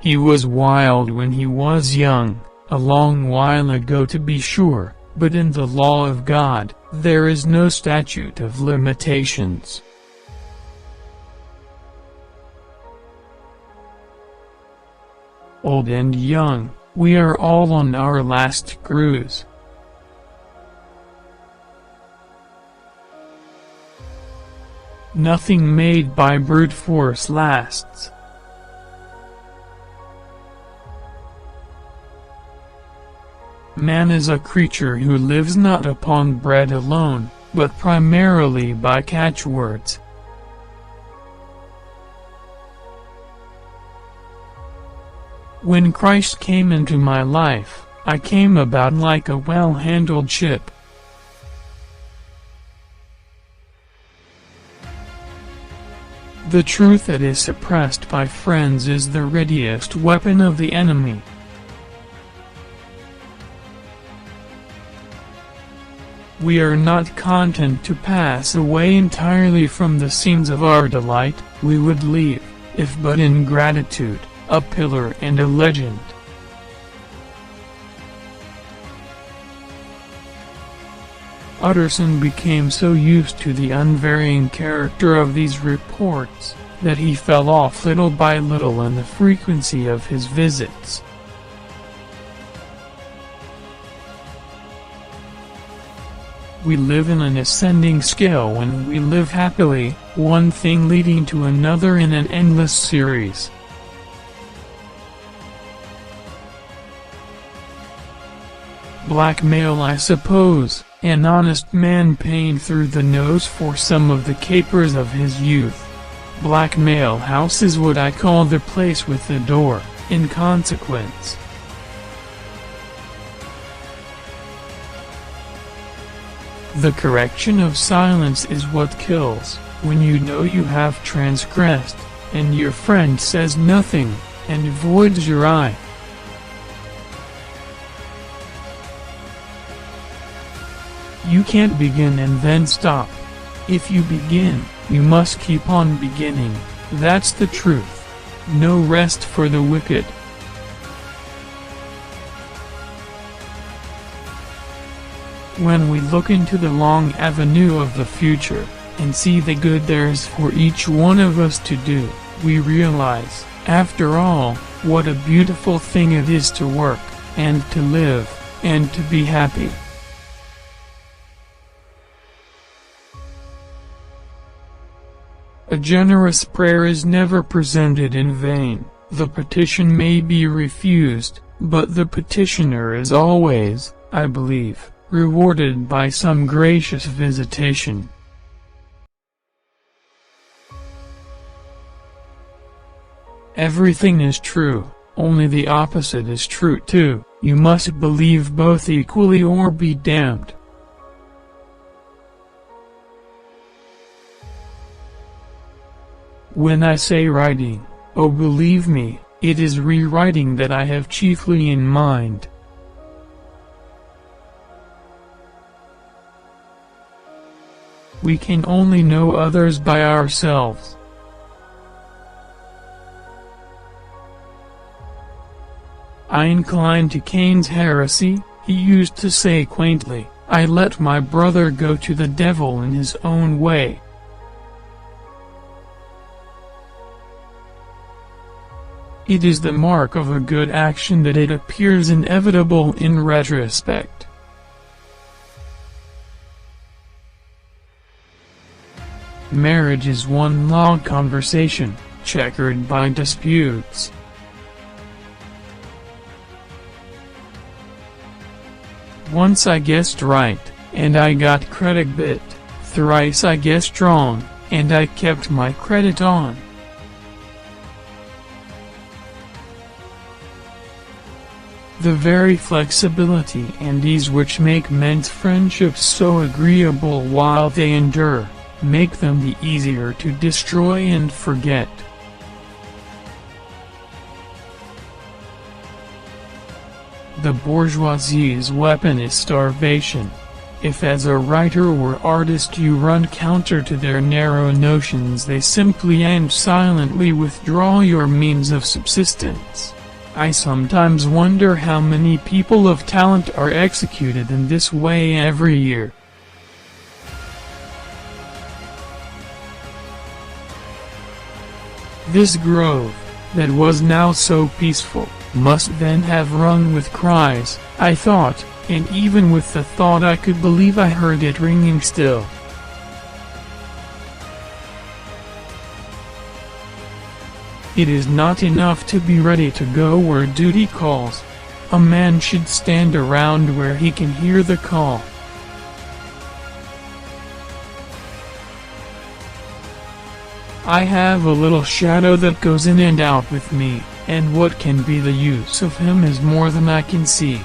He was wild when he was young, a long while ago to be sure, but in the law of God, there is no statute of limitations. Old and young, we are all on our last cruise. Nothing made by brute force lasts. Man is a creature who lives not upon bread alone, but primarily by catchwords. When Christ came into my life, I came about like a well-handled ship. The truth that is suppressed by friends is the readiest weapon of the enemy. We are not content to pass away entirely from the scenes of our delight. We would leave, if but in gratitude, a pillar and a legend. Utterson became so used to the unvarying character of these reports, that he fell off little by little in the frequency of his visits. We live in an ascending scale when we live happily, one thing leading to another in an endless series. Blackmail, I suppose, an honest man paying through the nose for some of the capers of his youth. Blackmail House is what I call the place with the door, in consequence. The correction of silence is what kills, when you know you have transgressed, and your friend says nothing, and avoids your eye. You can't begin and then stop. If you begin, you must keep on beginning. That's the truth. No rest for the wicked. When we look into the long avenue of the future, and see the good there's for each one of us to do, we realize, after all, what a beautiful thing it is to work, and to live, and to be happy. A generous prayer is never presented in vain. The petition may be refused, but the petitioner is always, I believe, rewarded by some gracious visitation. Everything is true, only the opposite is true too. You must believe both equally or be damned. When I say writing, oh believe me, it is rewriting that I have chiefly in mind. We can only know others by ourselves. I incline to Cain's heresy. He used to say quaintly, I let my brother go to the devil in his own way. It is the mark of a good action that it appears inevitable in retrospect. Marriage is one long conversation, checkered by disputes. Once I guessed right, and I got credit bit. Thrice I guessed wrong, and I kept my credit on. The very flexibility and ease which make men's friendships so agreeable while they endure, make them the easier to destroy and forget. The bourgeoisie's weapon is starvation. If as a writer or artist you run counter to their narrow notions, they simply and silently withdraw your means of subsistence. I sometimes wonder how many people of talent are executed in this way every year. This grove, that was now so peaceful, must then have rung with cries, I thought, and even with the thought I could believe I heard it ringing still. It is not enough to be ready to go where duty calls. A man should stand around where he can hear the call. I have a little shadow that goes in and out with me, and what can be the use of him is more than I can see.